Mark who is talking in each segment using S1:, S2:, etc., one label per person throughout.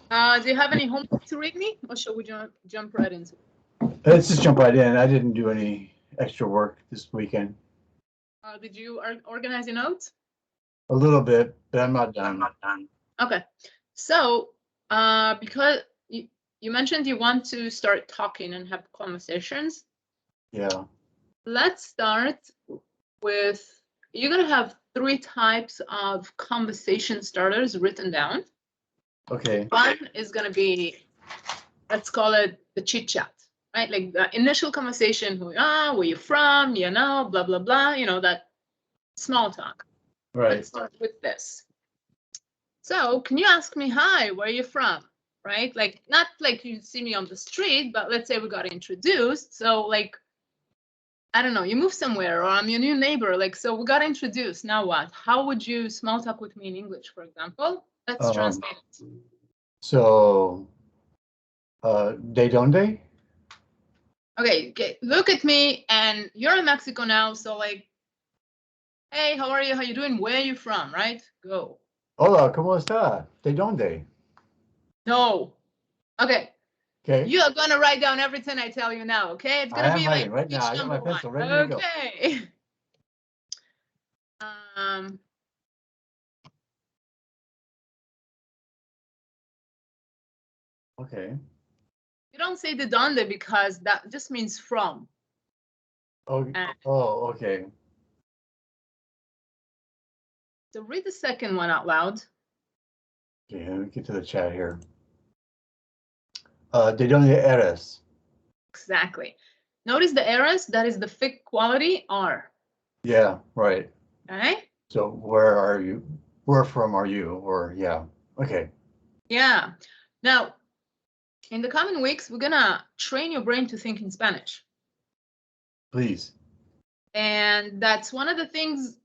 S1: Do you have any homework to read me, or shall we jump right into it?
S2: Let's just jump right in. I didn't do any extra work this weekend.
S1: Did you organize your notes?
S2: A little bit, but I'm not done.
S1: Okay. So, because you mentioned you want to start talking and have conversations,
S2: Yeah.
S1: let's start with, you're going to have 3 types of conversation starters written down.
S2: Okay.
S1: One is going to be, let's call it the chit chat, right? Like the initial conversation, who you are, where you from, you know, blah, blah, blah, you know, that small talk.
S2: Right.
S1: Let's start with this. So, can you ask me, hi, where are you from? Right? Like, not like you see me on the street, but let's say we got introduced. So, like, I don't know, you move somewhere or I'm your new neighbor. Like, so we got introduced. Now what? How would you small talk with me in English, for example? Let's translate it.
S2: So, de donde?
S1: Okay, look at me, and you're in Mexico now. So, like, hey, how are you? How you doing? Where are you from? Right? Go.
S2: Hola, ¿cómo está? ¿De dónde?
S1: No. Okay.
S2: Okay.
S1: You are gonna write down everything I tell you now, okay? It's
S2: I
S1: gonna
S2: am
S1: be like
S2: writing right now.
S1: speech
S2: I got my
S1: number 1.
S2: pencil ready to go.
S1: Okay. Um,
S2: Okay.
S1: you don't say the donde because that just means from.
S2: Oh, oh, okay.
S1: So read the second one out loud.
S2: Okay, let me get to the chat here. De donde eres?
S1: Exactly. Notice the eras, that is the thick quality R.
S2: Yeah, right.
S1: Okay?
S2: So where are you? Where from are you? Or yeah. Okay.
S1: Yeah. Now, in the coming weeks, we're gonna train your brain to think in Spanish.
S2: Please.
S1: And that's one of the things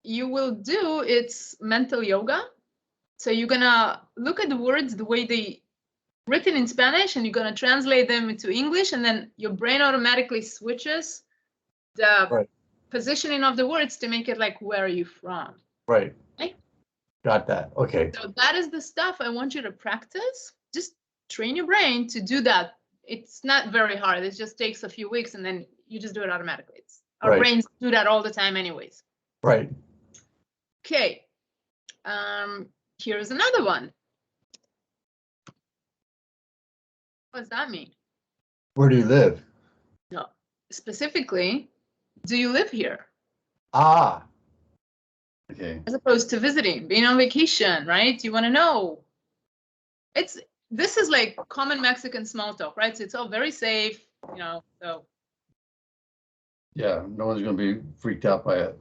S1: you will do. It's mental yoga. So you're gonna look at the words the way they written in Spanish, and you're gonna translate them into English, and then your brain automatically switches the
S2: Right.
S1: positioning of the words to make it like, where are you from?
S2: Right.
S1: Okay?
S2: Got that. Okay.
S1: So that is the stuff I want you to practice. Just train your brain to do that. It's not very hard. It just takes a few weeks, and then you just do it automatically. Our
S2: Right.
S1: brains do that all the time anyways.
S2: Right.
S1: Okay. Here's another one. What does that mean?
S2: Where do you live?
S1: No. Specifically, do you live here?
S2: Ah. Okay.
S1: As opposed to visiting, being on vacation, right? You want to know. This is like common Mexican small talk, right? So it's all very safe, you know. So
S2: Yeah, no one's gonna be freaked out by it.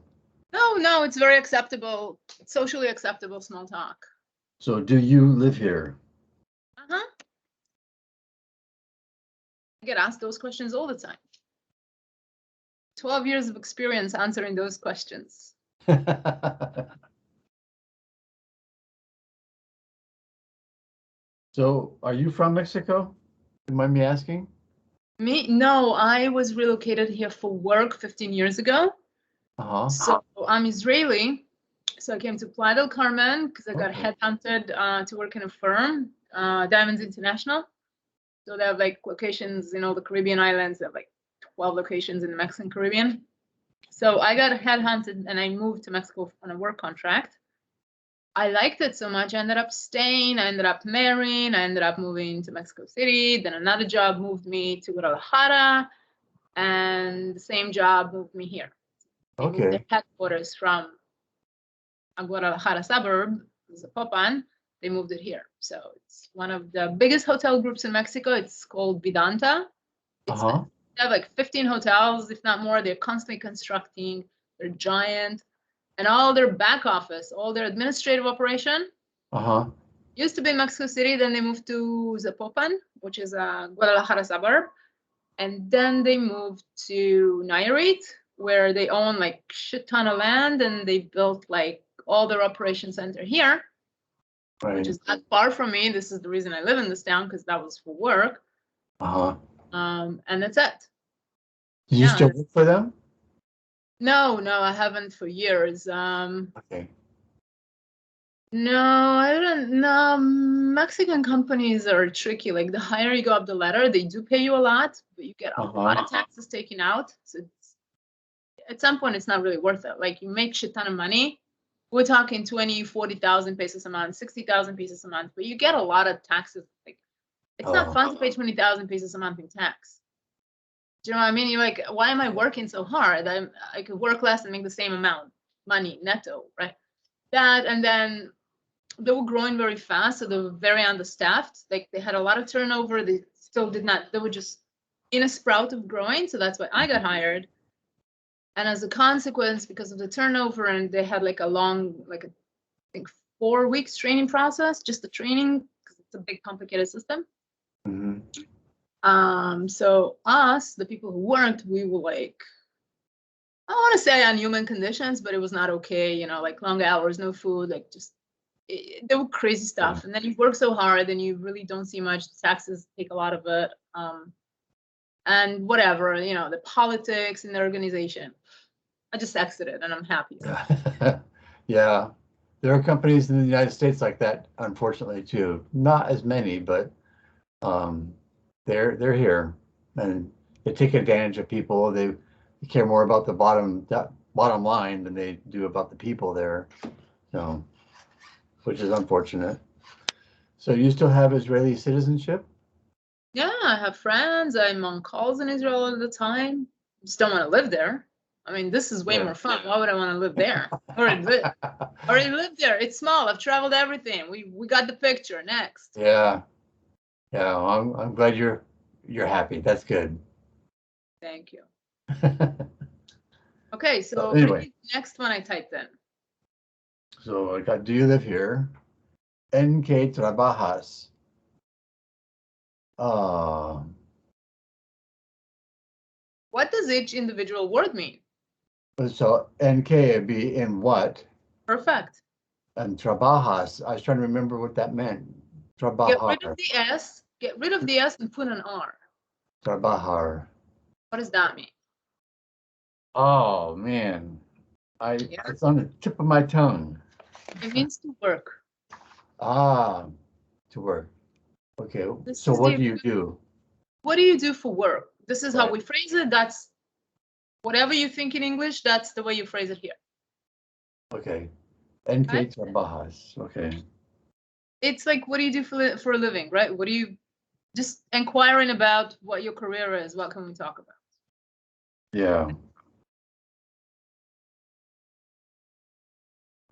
S1: no, it's very acceptable, socially acceptable small talk.
S2: So do you live here?
S1: Uh-huh. I get asked those questions all the time. 12 years of experience answering those questions.
S2: So are you from Mexico? You mind me asking?
S1: Me? No, I was relocated here for work 15 years ago.
S2: Uh-huh.
S1: So I'm Israeli. So I came to Playa del Carmen because I got
S2: Okay.
S1: headhunted to work in a firm, Diamonds International. So they have like locations in all the Caribbean islands. They have like 12 locations in the Mexican Caribbean. So I got headhunted and I moved to Mexico on a work contract. I liked it so much. I ended up staying. I ended up marrying. I ended up moving to Mexico City. Then another job moved me to Guadalajara. And the same job moved me here. They moved their
S2: Okay.
S1: headquarters from a Guadalajara suburb, Zapopan. They moved it here. So it's one of the biggest hotel groups in Mexico. It's called Vidanta. It's
S2: Uh-huh.
S1: They have like 15 hotels, if not more. They're constantly constructing. They're giant. And all their back office, all their administrative operation
S2: Uh-huh.
S1: used to be in Mexico City. Then they moved to Zapopan, which is a Guadalajara suburb. And then they moved to Nayarit, where they own like shit ton of land, and they built like all their operation center here, which
S2: Right.
S1: is not far from me. This is the reason I live in this town, because that was for work.
S2: Uh-huh.
S1: And that's it.
S2: Do you
S1: Yeah.
S2: still work for them?
S1: No, I haven't for years.
S2: Okay.
S1: No, I don't. No, Mexican companies are tricky. Like the higher you go up the ladder, they do pay you a lot, but you get a lot of taxes taken out. So at some point, it's not really worth it. Like you make shit ton of money. We're talking 20, 40,000 pesos a month, 60,000 pesos a month, but you get a lot of taxes. Like it's not fun to pay 20,000 pesos a month in tax. Do you know what I mean? You're like, why am I working so hard? I could work less and make the same amount money netto, right? That, and then they were growing very fast, so they were very understaffed. Like they had a lot of turnover. They still did not. They were just in a sprout of growing. So that's why I got hired. And as a consequence, because of the turnover, and they had like a long, like I think 4 weeks training process, just the training, because it's a big complicated system. So us, the people who worked, we were like, I don't want to say on human conditions, but it was not okay. You know, like long hours, no food, like just there were crazy stuff. And then you work so hard and you really don't see much. The taxes take a lot of it. And whatever, you know, the politics in the organization. I just exited and I'm happy.
S2: Yeah. There are companies in the United States like that, unfortunately, too. Not as many, but they're here and they take advantage of people. They care more about the bottom line than they do about the people there. So, which is unfortunate. So you still have Israeli citizenship?
S1: Yeah, I have friends. I'm on calls in Israel all the time. Just don't want to live there. I mean, this is way more fun. Why would I want to live there? Already lived there. It's small. I've traveled everything. We got the picture. Next.
S2: Yeah. Yeah. I'm glad you're happy. That's good.
S1: Thank you. Okay, so
S2: anyway,
S1: next one I typed in.
S2: So I got, do you live here? ¿En qué trabajas?
S1: What does each individual word mean?
S2: So ¿en qué be in what?
S1: Perfect.
S2: And trabajas, I was trying to remember what that meant. Trabajar.
S1: Get rid of the S. Get rid of the S and put an R.
S2: Trabajar.
S1: What does that mean?
S2: Oh man, it's on the tip of my tongue.
S1: It means to work.
S2: To work. Okay. So what do you do?
S1: What do you do for work? This is how we phrase it. That's whatever you think in English, that's the way you phrase it here.
S2: Okay. ¿En qué trabajas? Okay.
S1: It's like, what do you do for a living, right? What do you, just inquiring about what your career is. What can we talk about?
S2: Yeah.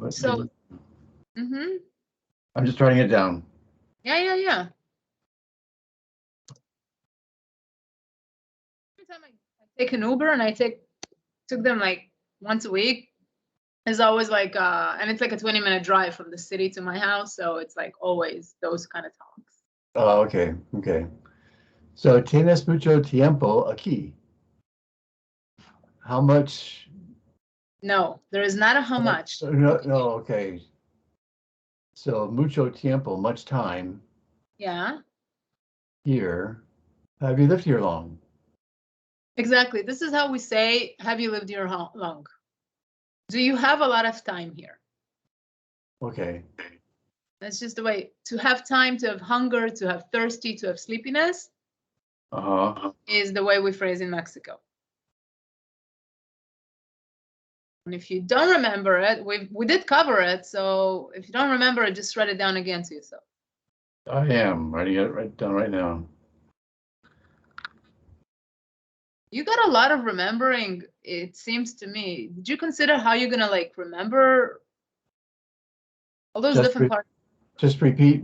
S1: So,
S2: I'm just writing it down.
S1: Yeah. Every time I take an Uber and I took them like once a week, it's always like, and it's like a 20-minute drive from the city to my house. So it's like always those kind of talks.
S2: Oh, okay. Okay. So, ¿tienes mucho tiempo aquí? How much?
S1: No, there is not a how much.
S2: No, okay. So, mucho tiempo, much time.
S1: Yeah.
S2: Here. Have you lived here long?
S1: Exactly. This is how we say, have you lived here long? Do you have a lot of time here?
S2: Okay.
S1: That's just the way to have time, to have hunger, to have thirsty, to have sleepiness. Is the way we phrase in Mexico. And if you don't remember it, we did cover it. So if you don't remember it, just write it down again to yourself.
S2: I am writing it right down right now.
S1: You got a lot of remembering, it seems to me. Did you consider how you're gonna like remember all those different parts?
S2: Just repeat.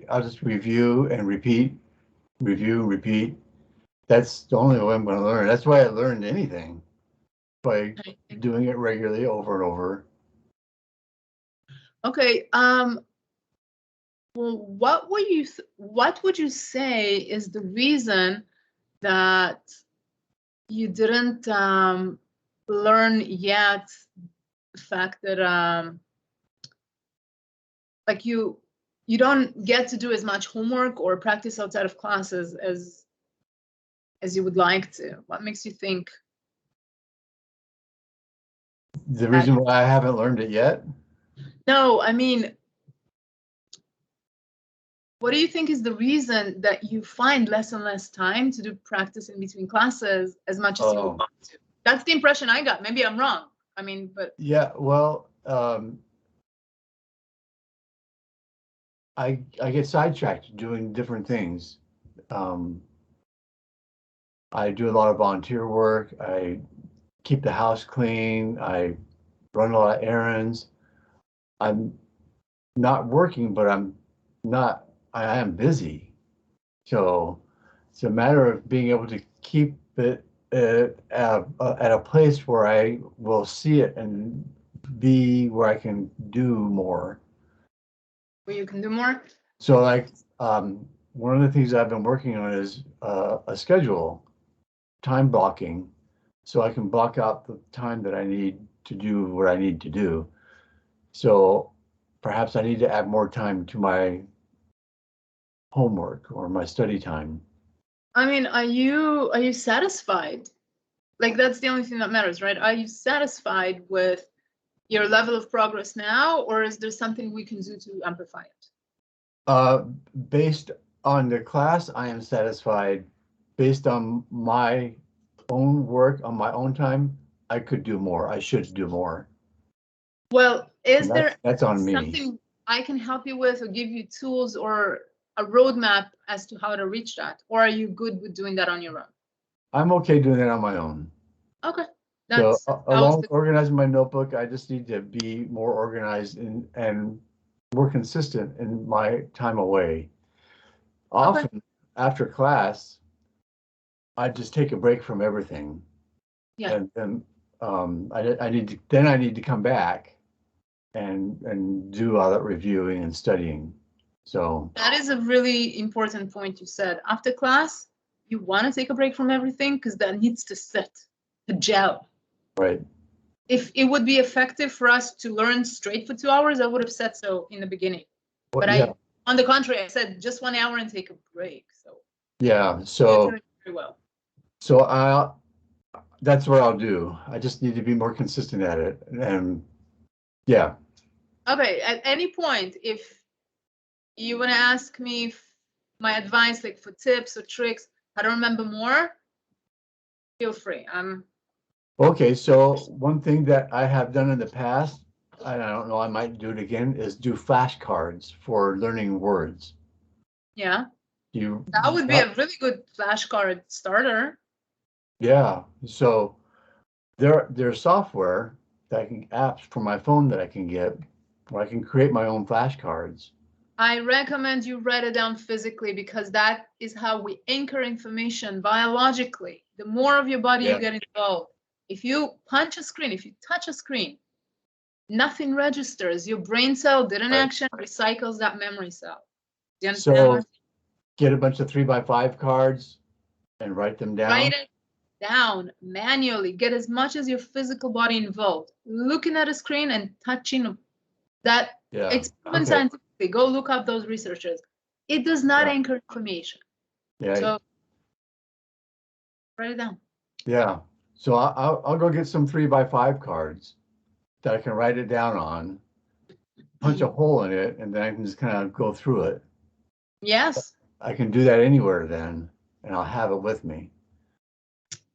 S2: I'll just review and repeat, review, repeat. That's the only way I'm going to learn. That's why I learned anything, by doing it regularly over and over.
S1: Okay. Well, what would you say is the reason that you didn't learn yet the fact that like you don't get to do as much homework or practice outside of classes as you would like to? What makes you think?
S2: The reason why I haven't learned it yet?
S1: No, I mean, What do you think is the reason that you find less and less time to do practice in between classes as much as you would want to? That's the impression I got. Maybe I'm wrong. I mean, but
S2: yeah, well, I get sidetracked doing different things. I do a lot of volunteer work. I keep the house clean. I run a lot of errands. I'm not working, but I am busy. So it's a matter of being able to keep it at a place where I will see it and be where I can do more.
S1: where you can do more?
S2: So like, one of the things I've been working on is a schedule, time blocking, so I can block out the time that I need to do what I need to do. So perhaps I need to add more time to my homework or my study time.
S1: I mean, are you satisfied? Like, that's the only thing that matters, right? Are you satisfied with your level of progress now, or is there something we can do to amplify it?
S2: Based on the class, I am satisfied. Based on my own work, on my own time, I could do more. I should do more.
S1: Well, is there
S2: That's on me.
S1: something I can help you with or give you tools or a roadmap as to how to reach that? Or are you good with doing that on your own?
S2: I'm okay doing that on my own.
S1: Okay.
S2: So
S1: That was
S2: along with
S1: the,
S2: organizing my notebook, I just need to be more organized and more consistent in my time away. Often after class, I just take a break from everything.
S1: yeah.
S2: And I need to come back and do all that reviewing and studying. So
S1: That is a really important point you said. After class, you want to take a break from everything because that needs to sit, to gel.
S2: right.
S1: If it would be effective for us to learn straight for 2 hours, I would have said so in the beginning.
S2: Well,
S1: But
S2: yeah.
S1: On the contrary, I said just 1 hour and take a break. So
S2: Yeah.
S1: you're
S2: So
S1: doing very well.
S2: that's what I'll do. I just need to be more consistent at it. And yeah.
S1: Okay. At any point, if you want to ask me my advice, like for tips or tricks, how to remember more, feel free.
S2: Okay. So one thing that I have done in the past, and I don't know, I might do it again, is do flashcards for learning words.
S1: Yeah.
S2: You
S1: That would be a really good flashcard starter.
S2: Yeah. So there's software apps for my phone that I can get where I can create my own flashcards.
S1: I recommend you write it down physically because that is how we anchor information biologically. The more of your body you get involved. If you punch a screen, if you touch a screen, nothing registers. Your brain cell did an action, recycles that memory cell. Do you understand?
S2: So get a bunch of 3x5 cards and write them down.
S1: Write it down manually. Get as much as your physical body involved. Looking at a screen and touching that. It's proven scientifically. Go look up those researchers. It does not anchor information.
S2: Yeah.
S1: So write it down.
S2: Yeah. So I'll go get some 3x5 cards that I can write it down on, punch a hole in it, and then I can just kind of go through it.
S1: Yes.
S2: I can do that anywhere then, and I'll have it with me.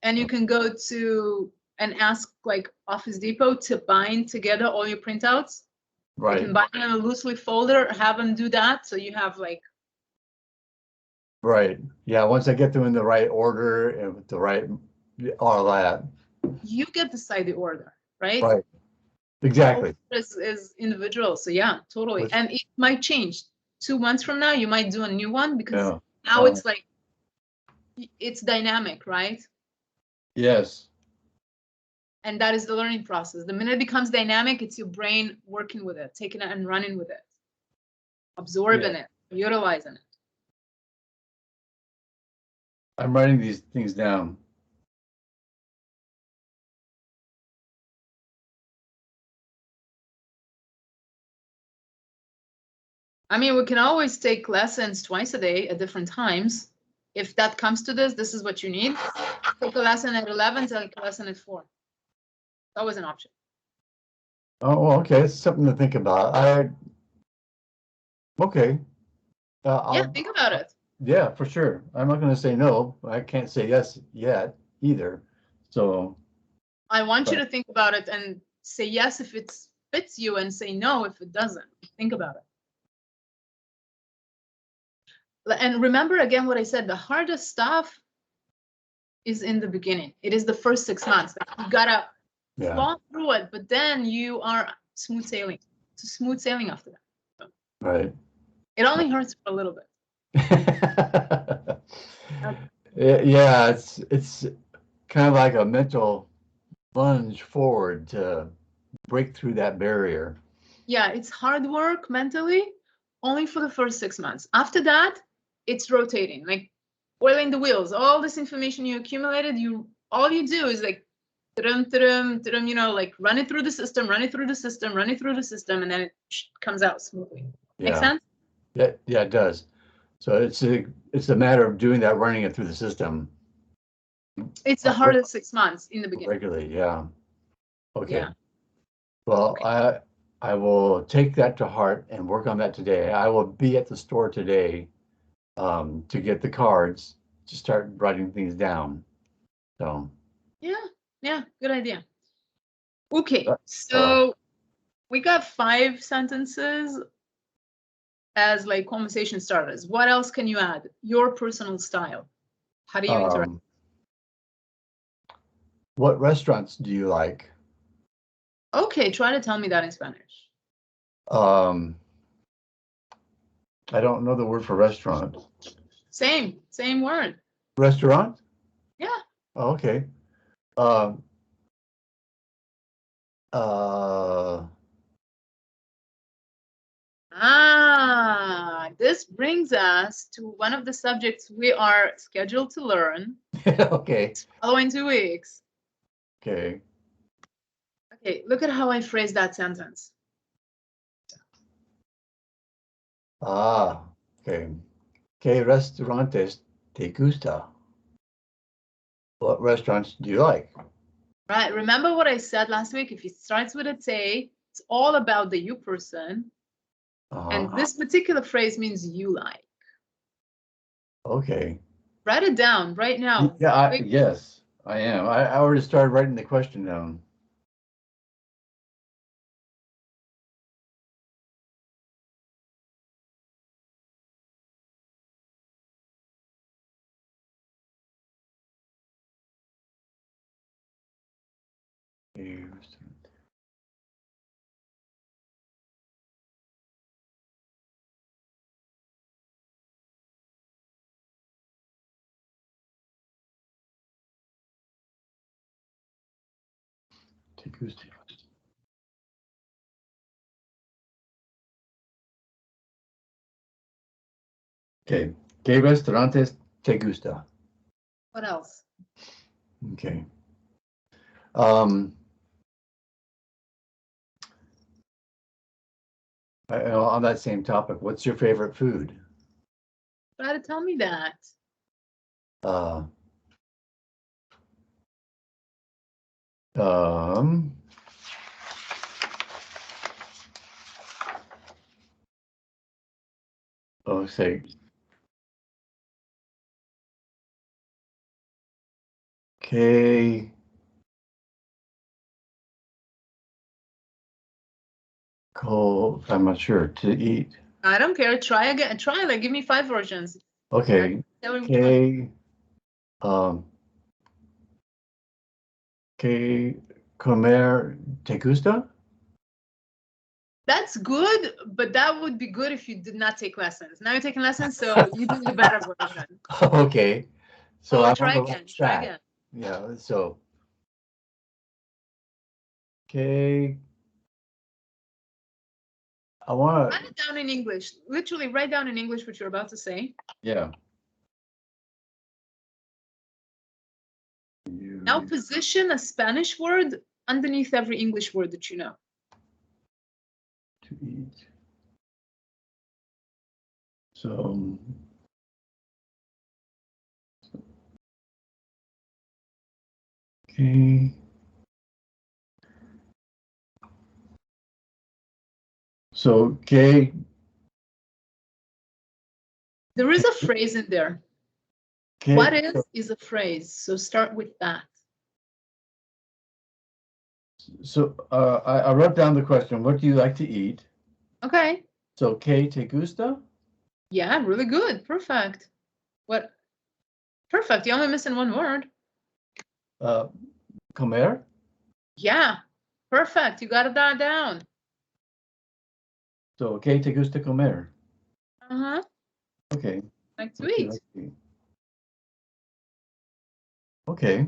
S1: And you can go to and ask like Office Depot to bind together all your printouts.
S2: Right.
S1: You can bind them in a loosely folder, have them do that. So you have like.
S2: Right. Yeah. Once I get them in the right order and with the right, all that.
S1: You get to decide the order, right?
S2: Right. Exactly.
S1: Is individual. So yeah, totally. And it might change. 2 months from now, you might do a new one because now it's like, it's dynamic, right?
S2: Yes.
S1: And that is the learning process. The minute it becomes dynamic, it's your brain working with it, taking it and running with it, absorbing it, utilizing it.
S2: I'm writing these things down.
S1: I mean, we can always take lessons twice a day at different times. If that comes to this is what you need. Take a lesson at 11, take a lesson at 4. That was an option.
S2: Oh, well, okay. It's something to think about. Okay.
S1: Yeah, think about it.
S2: Yeah, for sure. I'm not going to say no. I can't say yes yet either. So,
S1: I want you
S2: but
S1: to think about it and say yes if it fits you and say no if it doesn't. Think about it. And remember again what I said, the hardest stuff is in the beginning. It is the first 6 months. Like, you gotta
S2: yeah,
S1: fall through it, but then you are smooth sailing. It's smooth sailing after that. So
S2: right.
S1: it only hurts for a little bit.
S2: Yeah, it's kind of like a mental plunge forward to break through that barrier.
S1: Yeah, it's hard work mentally, only for the first 6 months. After that, it's rotating, like oiling the wheels. All this information you accumulated, all you do is like, you know, like run it through the system, run it through the system, run it through the system, and then it comes out smoothly. Make
S2: Yeah,
S1: sense?
S2: yeah, it does. So it's a matter of doing that, running it through the system
S1: It's the hardest 6 months in the beginning.
S2: regularly. Yeah. Okay.
S1: Yeah.
S2: Well,
S1: Okay.
S2: I will take that to heart and work on that today. I will be at the store today to get the cards to start writing things down. So
S1: Yeah, good idea. Okay,
S2: uh,
S1: so we got 5 sentences as like conversation starters. What else can you add? Your personal style. How do you interact?
S2: what restaurants do you like?
S1: Okay, try to tell me that in Spanish.
S2: Um, I don't know the word for restaurant.
S1: Same word.
S2: Restaurant?
S1: Yeah.
S2: Oh, okay. Um, uh,
S1: This brings us to one of the subjects we are scheduled to learn
S2: okay.
S1: following 2 weeks.
S2: Okay.
S1: Okay, look at how I phrased that sentence.
S2: Okay. ¿Qué restaurantes te gusta? What restaurants do you like?
S1: Right, remember what I said last week? If it starts with a te, it's all about the you person. And this particular phrase means you like.
S2: Okay.
S1: Write it down right now.
S2: Yeah, yes, I am. I already started writing the question down. Te gusta. Okay. ¿Qué restaurantes te gusta?
S1: What else?
S2: Okay. Um, on that same topic, what's your favorite food?
S1: Try to tell me that.
S2: Uh, um, say, okay. Cold, I'm not sure, to eat.
S1: I don't care. Try again. Try, like, give me 5 versions.
S2: Okay. Okay. Que comer te gusta?
S1: That's good, but that would be good if you did not take lessons. Now you're taking lessons, so you do the better version.
S2: Okay. So I'm
S1: try
S2: on the
S1: again.
S2: right
S1: Try
S2: track.
S1: again.
S2: Yeah, so okay. I want
S1: Write it down in English. Literally write down in English what you're about to say.
S2: yeah.
S1: Now position a Spanish word underneath every English word that you know.
S2: To eat. So okay. So que
S1: There is a phrase in there.
S2: Okay.
S1: What is a phrase? So start with that.
S2: So I wrote down the question, what do you like to eat?
S1: Okay.
S2: So, ¿qué te gusta?
S1: Yeah, really good. Perfect. What? Perfect. You're only missing one word.
S2: Comer?
S1: Yeah. Perfect. You got that down.
S2: So, ¿qué te gusta comer?
S1: Uh-huh.
S2: Okay.
S1: Like to
S2: What do you
S1: eat.
S2: like to eat? Okay.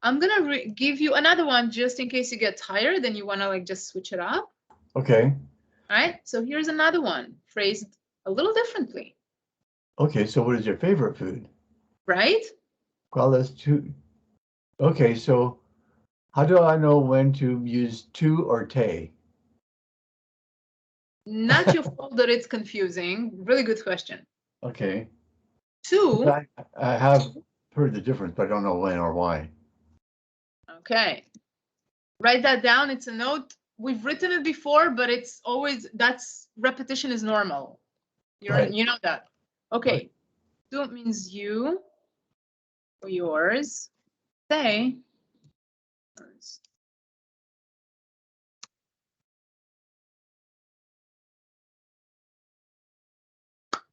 S1: I'm gonna give you another one just in case you get tired and you wanna like just switch it up.
S2: Okay.
S1: All right. So here's another one phrased a little differently.
S2: Okay. So, what is your favorite food?
S1: Right?
S2: Well, that's two. Okay. So, how do I know when to use tu or te?
S1: Not your fault that it's confusing. Really good question.
S2: Okay.
S1: Tu.
S2: I have heard the difference, but I don't know when or why.
S1: Okay. Write that down. It's a note. We've written it before, but it's always, that's repetition is normal.
S2: Right.
S1: You know that. Okay. Tu means you or yours. Say. Yours.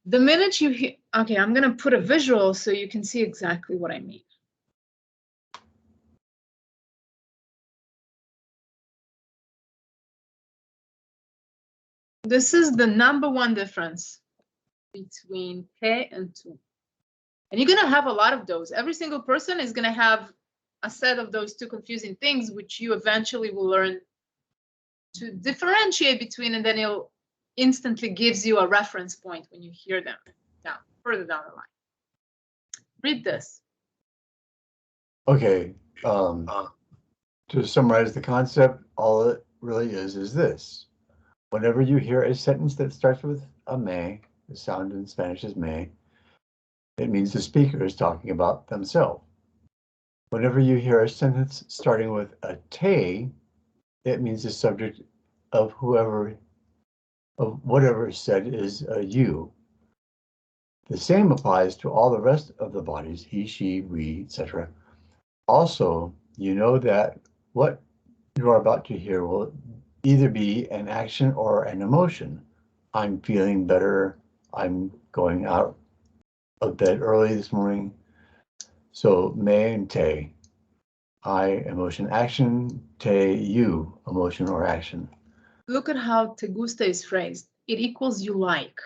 S1: The minute you hear, okay, I'm going to put a visual so you can see exactly what I mean. This is the number one difference between te and tu. And you're going to have a lot of those. Every single person is going to have a set of those two confusing things, which you eventually will learn to differentiate between, and then it'll instantly gives you a reference point when you hear them down, further down the line. Read this.
S2: Okay. To summarize the concept, all it really is this. Whenever you hear a sentence that starts with a me, the sound in Spanish is me, it means the speaker is talking about themselves. Whenever you hear a sentence starting with a te, it means the subject of whatever is said is a you. The same applies to all the rest of the bodies, he, she, we, etc. Also, you know that what you are about to hear will either be an action or an emotion. I'm feeling better. I'm going out of bed early this morning. So, me and te. I, emotion, action. Te, you, emotion or action.
S1: Look at how te gusta is phrased. It equals you like.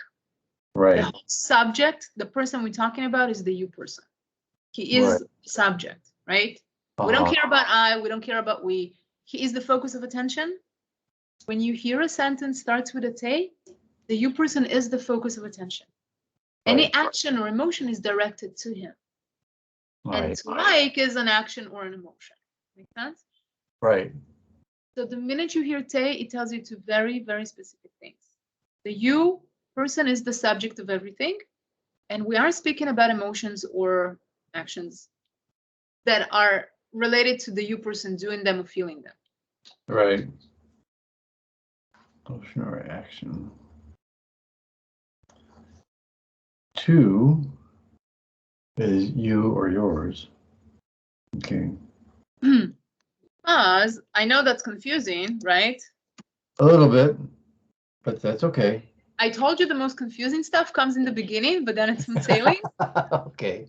S2: Right.
S1: The whole subject, the person we're talking about is the you person. He is
S2: Right.
S1: the subject, right? We don't care about I, we don't care about we. He is the focus of attention. When you hear a sentence starts with a te, the you person is the focus of attention. Any
S2: Right.
S1: action or emotion is directed to him.
S2: Right.
S1: And to like is an action or an emotion. Make sense?
S2: Right.
S1: So the minute you hear te, it tells you two very, very specific things. The you person is the subject of everything. And we are speaking about emotions or actions that are related to the you person doing them or feeling them.
S2: Right. Emotion or action. Two is you or yours. Okay.
S1: Because I know that's confusing, right?
S2: A little bit, but that's okay.
S1: I told you the most confusing stuff comes in the beginning, but then it's sailing.
S2: Okay.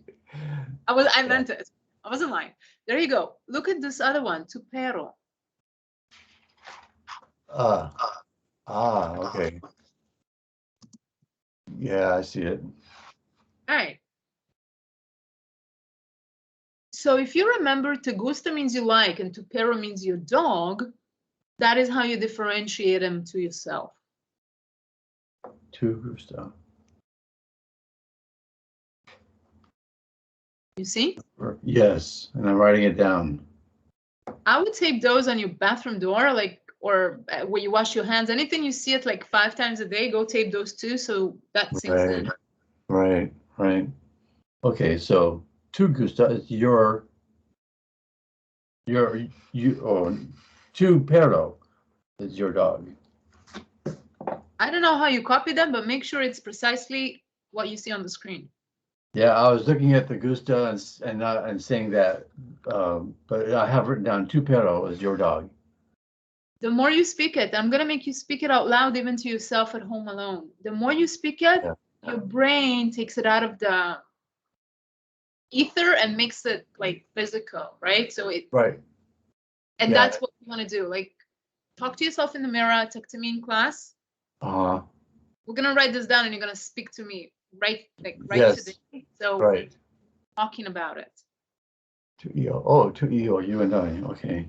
S1: I meant it. I wasn't lying. There you go. Look at this other one, tu pero.
S2: Okay. Yeah, I see it.
S1: All right. So if you remember, te gusta means you like, and tu pero means your dog, that is how you differentiate them to yourself.
S2: Tu gusta.
S1: You see?
S2: Yes, and I'm writing it down.
S1: I would tape those on your bathroom door, like, or where you wash your hands. Anything you see it like 5 times a day, go tape those too, so that sinks in.
S2: Right. Okay, so tu gusta is tu perro is your dog.
S1: I don't know how you copy them, but make sure it's precisely what you see on the screen.
S2: Yeah, I was looking at the Gusta and saying that, but I have written down Tupero as your dog.
S1: The more you speak it, I'm gonna make you speak it out loud, even to yourself at home alone. The more you speak it,
S2: Yeah.
S1: your brain takes it out of the ether and makes it like physical, right? So it,
S2: Right.
S1: and
S2: Yeah.
S1: that's what you want to do. Like, talk to yourself in the mirror, talk to me in class.
S2: Uh-huh.
S1: We're gonna write this down, and you're gonna speak to me right
S2: Yes.
S1: today. So
S2: Right.
S1: talking about it.
S2: To EO. Oh, to EO, you and I. Okay.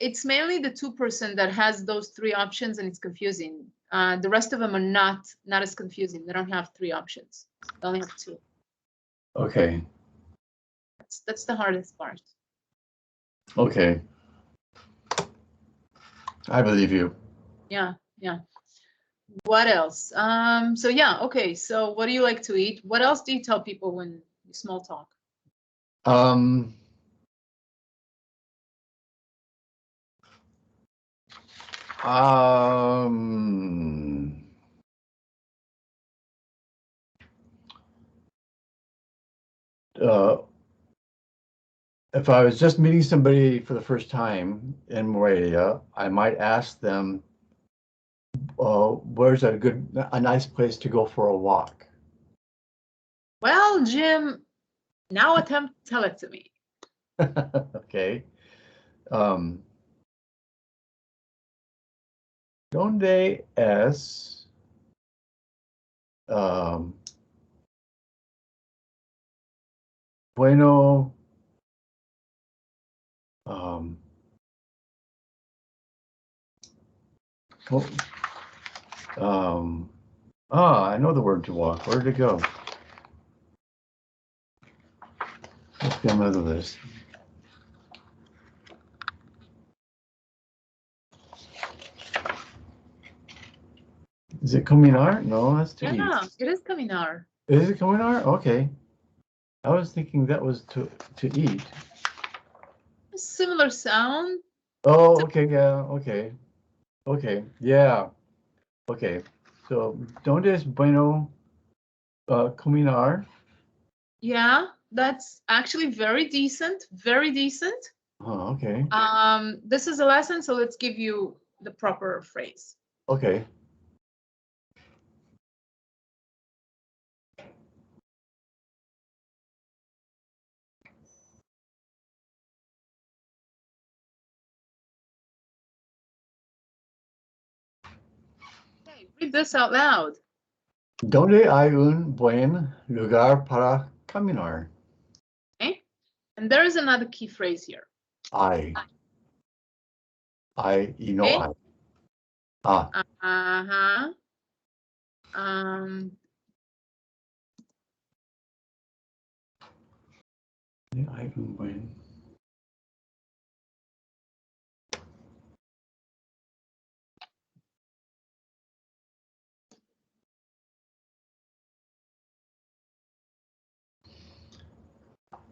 S1: It's mainly the 2% that has those three options, and it's confusing. The rest of them are not as confusing. They don't have three options. They only have two.
S2: Okay.
S1: That's the hardest part.
S2: Okay. I believe you.
S1: Yeah, yeah. What else? So yeah, okay. So what do you like to eat? What else do you tell people when you small talk?
S2: Um, um, uh, if I was just meeting somebody for the first time in Moravia, I might ask them, where's a nice place to go for a walk?
S1: Well, Jim, now attempt to tell it to me.
S2: Okay. Um, Donde es bueno oh, I know the word to walk. Where did it go? Let's get another list. Is it caminar? No, that's to
S1: Yeah,
S2: eat.
S1: it is caminar.
S2: Is it caminar? Okay. I was thinking that was to eat.
S1: Similar sound.
S2: Oh, okay, yeah, okay. Okay, yeah. Okay. So, ¿dónde es bueno caminar?
S1: Yeah, that's actually very decent. Very decent.
S2: Oh, okay.
S1: This is a lesson, so let's give you the proper phrase.
S2: Okay.
S1: Okay, read this out loud.
S2: ¿Dónde hay un buen lugar para caminar?
S1: Okay, and there is another key phrase here.
S2: Hay. Hay y no
S1: Okay.
S2: hay. Ah.
S1: Uh-huh.
S2: Hay un buen.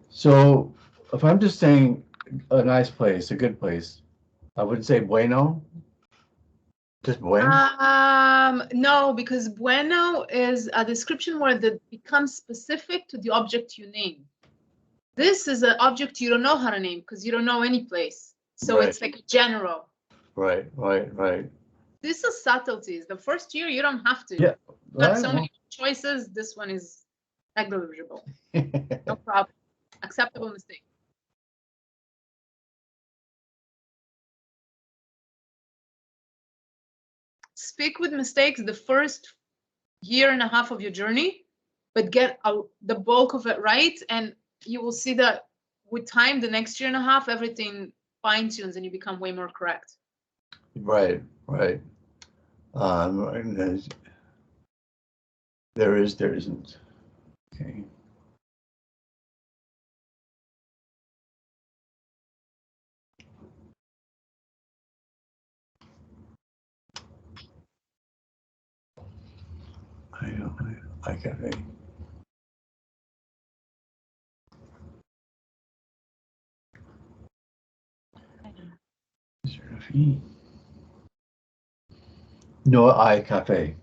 S2: So, if I'm just saying a nice place, a good place, I wouldn't say bueno. Just buen.
S1: No, because bueno is a description word that becomes specific to the object you name. This is an object you don't know how to name because you don't know any place. So
S2: Right.
S1: it's like general.
S2: Right.
S1: This is subtleties. The first year you don't have to.
S2: Yeah.
S1: Got so many choices. This one is negligible. No problem. Acceptable mistake. Speak with mistakes the first year and a half of your journey, but get the bulk of it right, and you will see that with time, the next year and a half, everything fine tunes and you become way more correct.
S2: Right. There isn't. Okay. I got a. No I cafe.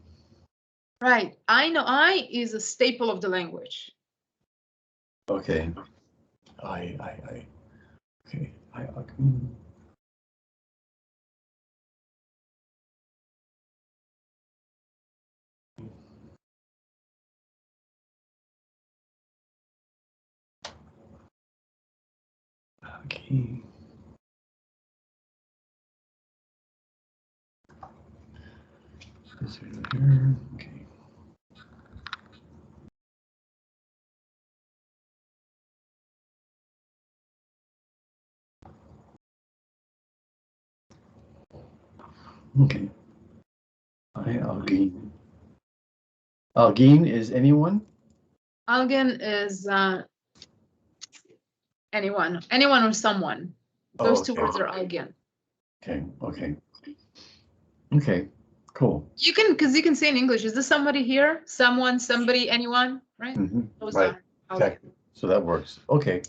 S1: Right. I know I is a staple of the language.
S2: Okay. I. Okay. I. Okay. This here. Okay. Okay. I Algin. Algin is anyone?
S1: Algen is anyone or someone.
S2: Oh,
S1: Those two
S2: okay.
S1: words are Algen.
S2: Okay. Okay. Okay. Cool.
S1: You can, because you can say in English, is this somebody here? Someone, somebody, anyone, right? Those
S2: Right.
S1: are Algen.
S2: Exactly. So that works. Okay.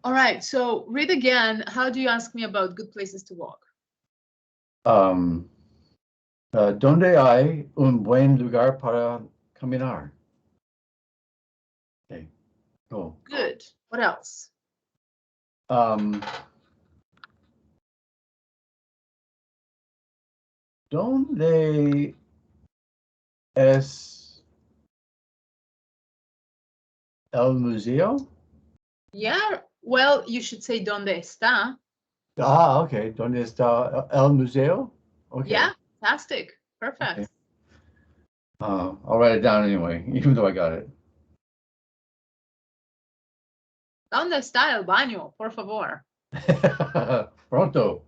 S1: All right, so read again. How do you ask me about good places to walk?
S2: ¿Dónde hay un buen lugar para caminar? Okay. Cool.
S1: Good. What else?
S2: ¿Dónde es el museo?
S1: Yeah, well, you should say ¿Dónde está?
S2: Ah, okay. ¿Dónde está el museo? Okay.
S1: Yeah, fantastic. Perfect.
S2: Okay. I'll write it down anyway, even though I got it.
S1: ¿Dónde está el baño, por favor?
S2: Pronto.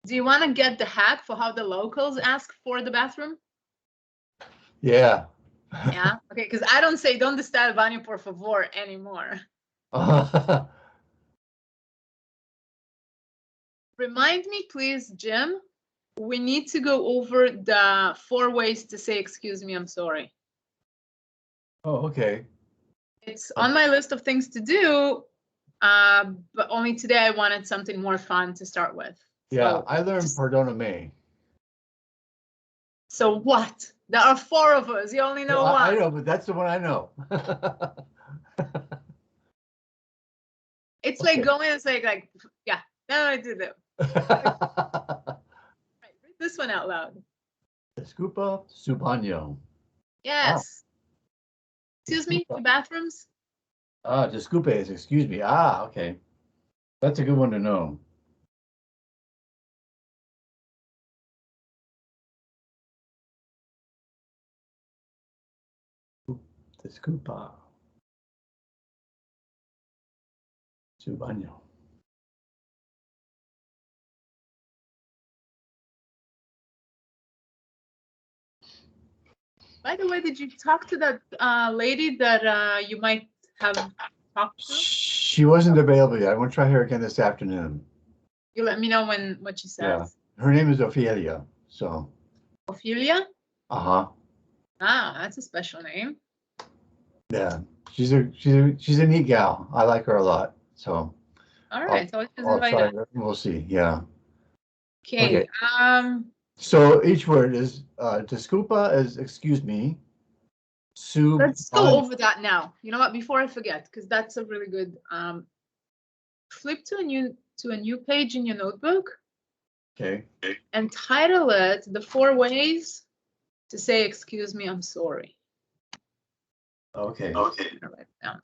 S1: Do you want to get the hack for how the locals ask for the bathroom?
S2: Yeah.
S1: Yeah. Okay, because I don't say ¿Dónde está el baño, por favor anymore. Remind me, please, Jim. We need to go over the 4 ways to say excuse me, I'm sorry.
S2: Oh, okay.
S1: It's on my list of things to do, but only today I wanted something more fun to start with.
S2: Yeah,
S1: So
S2: I learned perdóname.
S1: So what? There are 4 of us. You only know
S2: Well,
S1: one.
S2: I know, but that's the one I know.
S1: It's like going and saying, like, yeah, no, I did it. Right, read this one out loud.
S2: Disculpa su baño.
S1: Yes. Excuse me, the bathrooms?
S2: Disculpe is excuse me. Ah, okay. That's a good one to know. Disculpa su baño.
S1: By the way, did you talk to that lady that you might have talked to?
S2: She wasn't available yet. I'm going to try her again this afternoon.
S1: You let me know what she says.
S2: Yeah. Her name is Ophelia. So.
S1: Ophelia?
S2: Uh-huh.
S1: Ah, that's a special name.
S2: Yeah. She's a neat gal. I like her a lot. So.
S1: All right. So she's
S2: I'll try
S1: invited.
S2: her. We'll see. Yeah.
S1: Okay.
S2: So each word is disculpa is excuse me.
S1: Let's go over that now. You know what? Before I forget, because that's a really good. Flip to a new page in your notebook.
S2: Okay.
S1: And title it "The 4 Ways to Say Excuse Me, I'm Sorry."
S2: Okay.
S1: Okay. I'll write it down.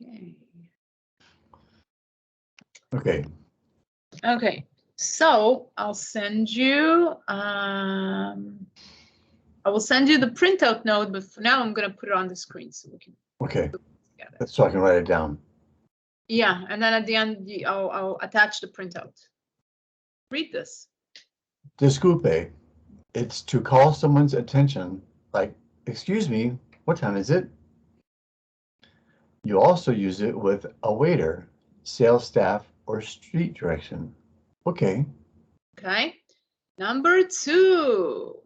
S1: Okay.
S2: Okay.
S1: Okay. So I'll send you. I will send you the printout note, but for now I'm gonna put it on the screen so we can.
S2: Okay. So I can write it down.
S1: Yeah, and then at the end I'll attach the printout. Read this.
S2: Disculpe. It's to call someone's attention, like, excuse me, what time is it? You also use it with a waiter, sales staff, or street direction. Okay.
S1: Okay. Number 2.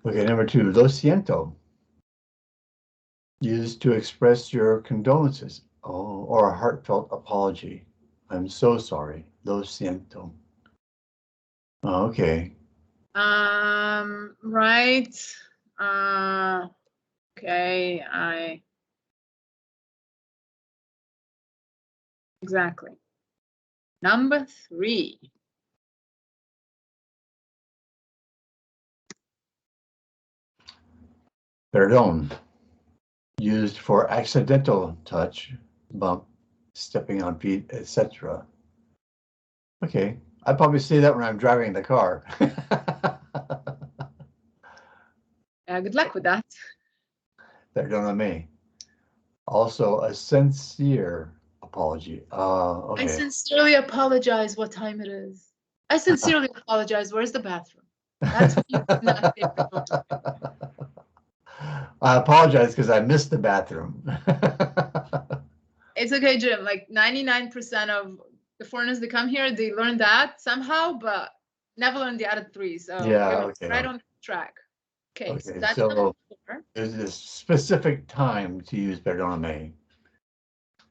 S2: Okay, number 2, lo siento. Used to express your condolences. Oh, or a heartfelt apology. I'm so sorry. Lo siento. Oh, okay.
S1: Right. Okay, exactly. Number 3.
S2: Perdón. Used for accidental touch, bump, stepping on feet, etc. Okay, I probably say that when I'm driving the car.
S1: Good luck with that.
S2: Perdóname. Also, a sincere apology.
S1: I
S2: Okay.
S1: sincerely apologize what time it is. I sincerely apologize. Where's the bathroom? That's what you not say perdón.
S2: I apologize because I missed the bathroom.
S1: It's okay, Jim. Like 99% of the foreigners that come here, they learn that somehow, but never learn the other 3. So
S2: Yeah,
S1: you're
S2: okay.
S1: right on track. Okay, so
S2: Okay,
S1: that's
S2: so
S1: number 4.
S2: there's a specific time to use perdóname.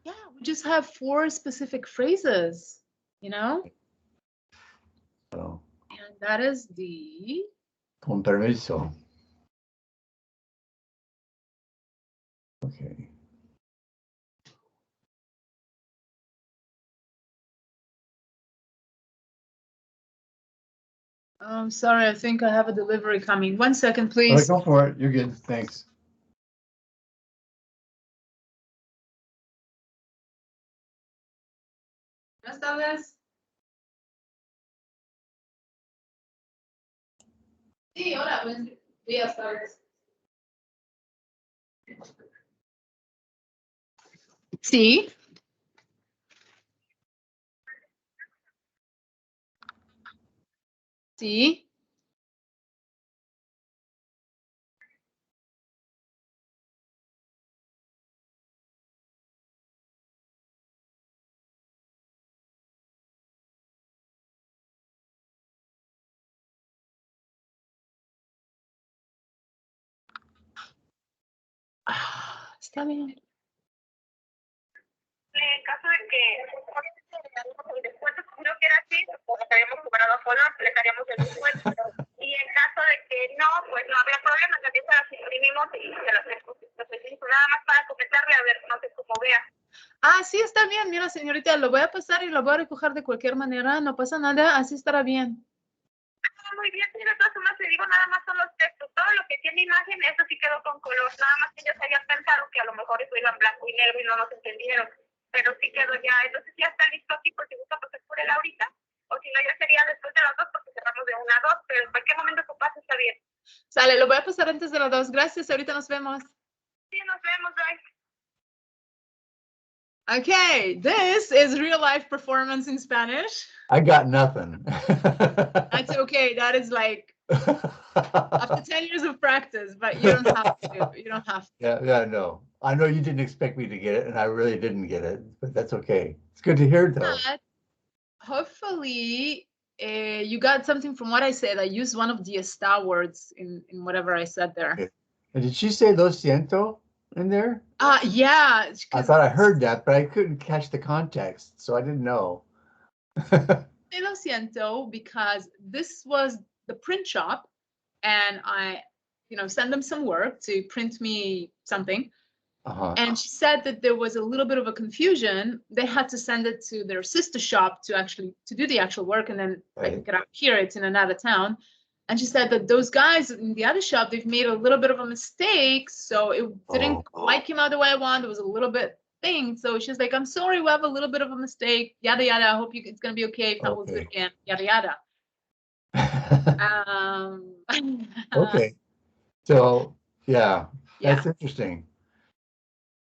S1: Yeah, we just have 4 specific phrases,
S2: So,
S1: And that is the
S2: con permiso. Okay.
S1: I'm sorry, I think I have a delivery coming. 1 second,
S2: All right,
S1: please.
S2: go for it. You're good. Thanks.
S1: Buenas tardes. Sí, hola, buenos días, tardes. Sí. Sí. Está bien.
S3: En caso de que el descuento no quiera así, pues estaríamos cobrando solos, les haríamos el descuento. Y en caso de que no, pues no habría problema, también se las imprimimos y se las necesito nada más para comentarle, a ver, no sé cómo vea.
S1: Ah, sí, está bien. Mira, señorita, lo voy a pasar y lo voy a recoger de cualquier manera. No pasa nada, así estará bien.
S3: Muy bien, señora, de todas formas le digo, nada más son los textos. Todo lo que tiene imagen, eso sí quedó con color. Nada más que ellos habían pensado que a lo mejor eso iba en blanco y negro y no nos entendieron. Pero sí quedó ya. Entonces ya está listo aquí por si gusta pasar por él ahorita. O si no, ya sería después de las 2 porque cerramos de 1 a 2. Pero en cualquier momento que pase está bien.
S1: Sale, lo voy a pasar antes de las 2. Gracias, ahorita nos vemos.
S3: Sí, nos vemos, bye.
S1: Okay, this is real life performance in Spanish.
S2: I got nothing.
S1: That's okay. That is like after 10 years of practice, but you don't have to. You don't have to.
S2: Yeah, no. I know you didn't expect me to get it, and I really didn't get it, but that's okay. It's good to hear, though.
S1: But hopefully, you got something from what I said. I used one of the está words in whatever I said there.
S2: Okay. And did she say lo siento in there?
S1: Yeah.
S2: I thought I heard that, but I couldn't catch the context, so I didn't know.
S1: Lo siento, because this was the print shop, and I, send them some work to print me something. And she said that there was a little bit of a confusion. They had to send it to their sister shop to do the actual work, and then I pick it up here. It's in another town. And she said that those guys in the other shop, they've made a little bit of a mistake, so it didn't quite come out the way I wanted. It was a little bit thing. So she's like, "I'm sorry, we have a little bit of a mistake. Yada yada. I hope it's gonna be okay. If not, we'll do it again. Yada yada."
S2: Okay. So yeah,
S1: Yeah.
S2: that's interesting.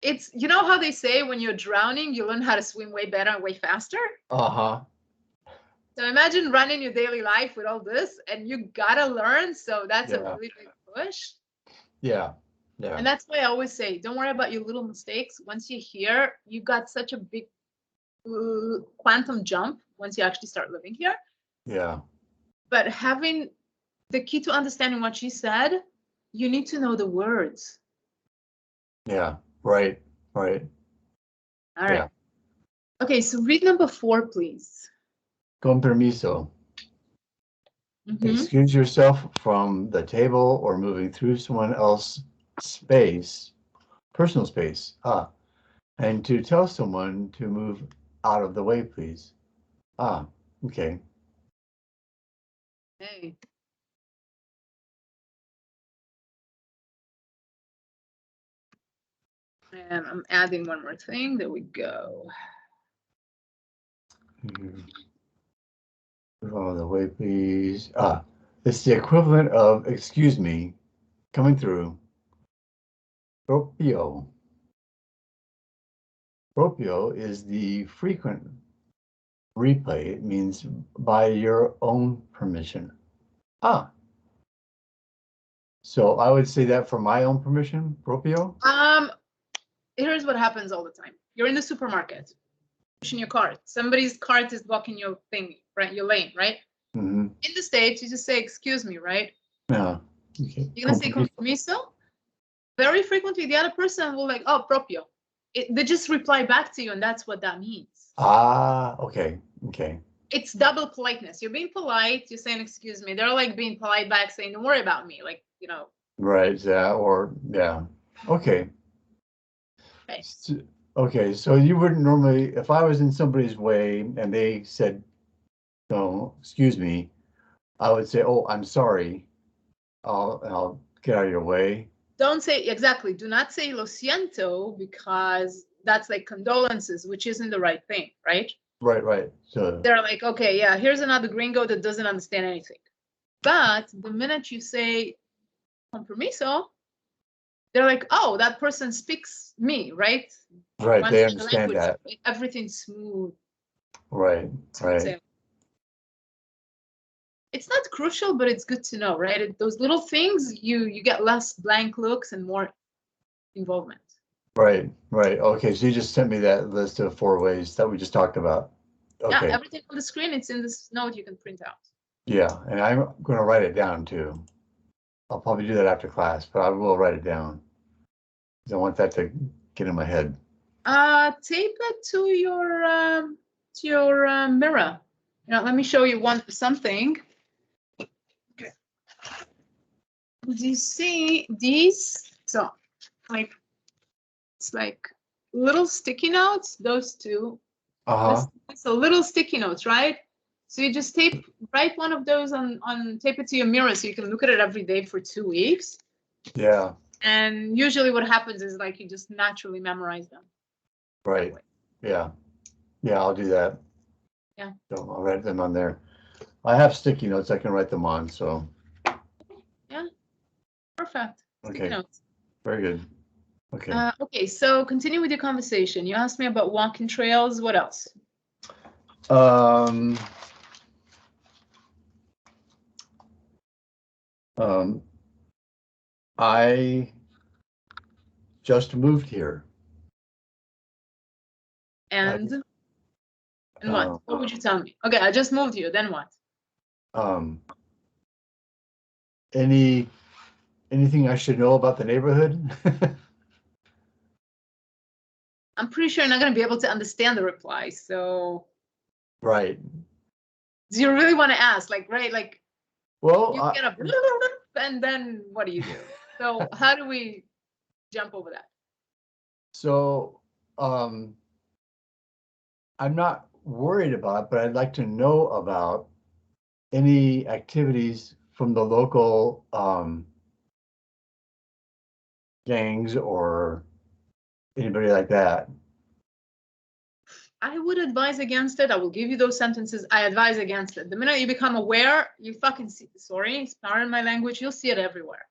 S1: It's, you know how they say when you're drowning, you learn how to swim way better and way faster?
S2: Uh-huh.
S1: So imagine running your daily life with all this and you gotta learn. So that's a
S2: Yeah.
S1: really big push.
S2: Yeah. Yeah.
S1: And that's why I always say, don't worry about your little mistakes. Once you're here, you got such a big quantum jump once you actually start living here.
S2: Yeah.
S1: But having the key to understanding what she said, you need to know the words.
S2: Yeah. Right. Right.
S1: All right.
S2: Yeah.
S1: Okay, so read number 4, please.
S2: Con permiso.
S1: Mhm.
S2: Excuse yourself from the table or moving through someone else's space, personal space. And to tell someone to move out of the way, please. Okay.
S1: Hey. And I'm adding one more thing. There we go.
S2: Move out of the way, please. It's the equivalent of excuse me coming through. Propio. Propio is the frequent replay. It means by your own permission. So I would say that for my own permission, propio.
S1: Here's what happens all the time. You're in the supermarket, pushing your cart. Somebody's cart is blocking your thing, right? Your lane, right?
S2: Mm-hmm.
S1: In the States, you just say, excuse me, right?
S2: Yeah. Okay.
S1: You're gonna say con permiso. Very frequently, the other person will like, oh, propio. They just reply back to you, and that's what that means.
S2: Okay. Okay.
S1: It's double politeness. You're being polite. You're saying, excuse me. They're like being polite back, saying, don't worry about me. Like, you know.
S2: Right. Yeah. Or yeah. Okay.
S1: Okay.
S2: Okay. So you wouldn't normally, if I was in somebody's way and they said, "No, excuse me," I would say, "Oh, I'm sorry. I'll get out of your way."
S1: Don't say exactly. Do not say lo siento because that's like condolences, which isn't the right thing, right?
S2: Right. Right. So
S1: They're like, okay, yeah, here's another gringo that doesn't understand anything. But the minute you say con permiso, they're like, oh, that person speaks me, right?
S2: right.
S1: Once
S2: They
S1: the
S2: understand
S1: language,
S2: that.
S1: everything's smooth.
S2: Right. Right.
S1: sailing. It's not crucial, but it's good to know, right? Those little things, you get less blank looks and more involvement.
S2: Right. Right. Okay. So you just sent me that list of 4 ways that we just talked about. Okay.
S1: Yeah, everything on the screen, it's in this note you can print out.
S2: Yeah, and I'm going to write it down too. I'll probably do that after class, but I will write it down. 'Cause I want that to get in my head.
S1: Tape it to your mirror. Let me show you something. Okay. Do you see these? So, like, it's like little sticky notes. Those two. So little sticky notes, right? So you just write one of those tape it to your mirror so you can look at it every day for 2 weeks.
S2: Yeah.
S1: And usually what happens is like you just naturally memorize them.
S2: Right. Yeah. Yeah, I'll do that.
S1: Yeah.
S2: So I'll write them on there. I have sticky notes. I can write them on. So.
S1: Yeah. Perfect.
S2: Okay.
S1: Sticky notes.
S2: Very good. Okay.
S1: Okay. So continue with your conversation. You asked me about walking trails. What else?
S2: I just moved here.
S1: And what? What would you tell me? Okay, I just moved here. Then what?
S2: Anything I should know about the neighborhood?
S1: I'm pretty sure you're not going to be able to understand the reply. So.
S2: Right.
S1: Do you really want to ask? Like, right? Like.
S2: Well.
S1: You get up, and then what do you do? So how do we jump over that?
S2: So, I'm not worried about it, but I'd like to know about any activities from the local gangs or anybody like that.
S1: I would advise against it. I will give you those sentences. I advise against it. The minute you become aware, you fucking see, sorry, pardon my language, you'll see it everywhere.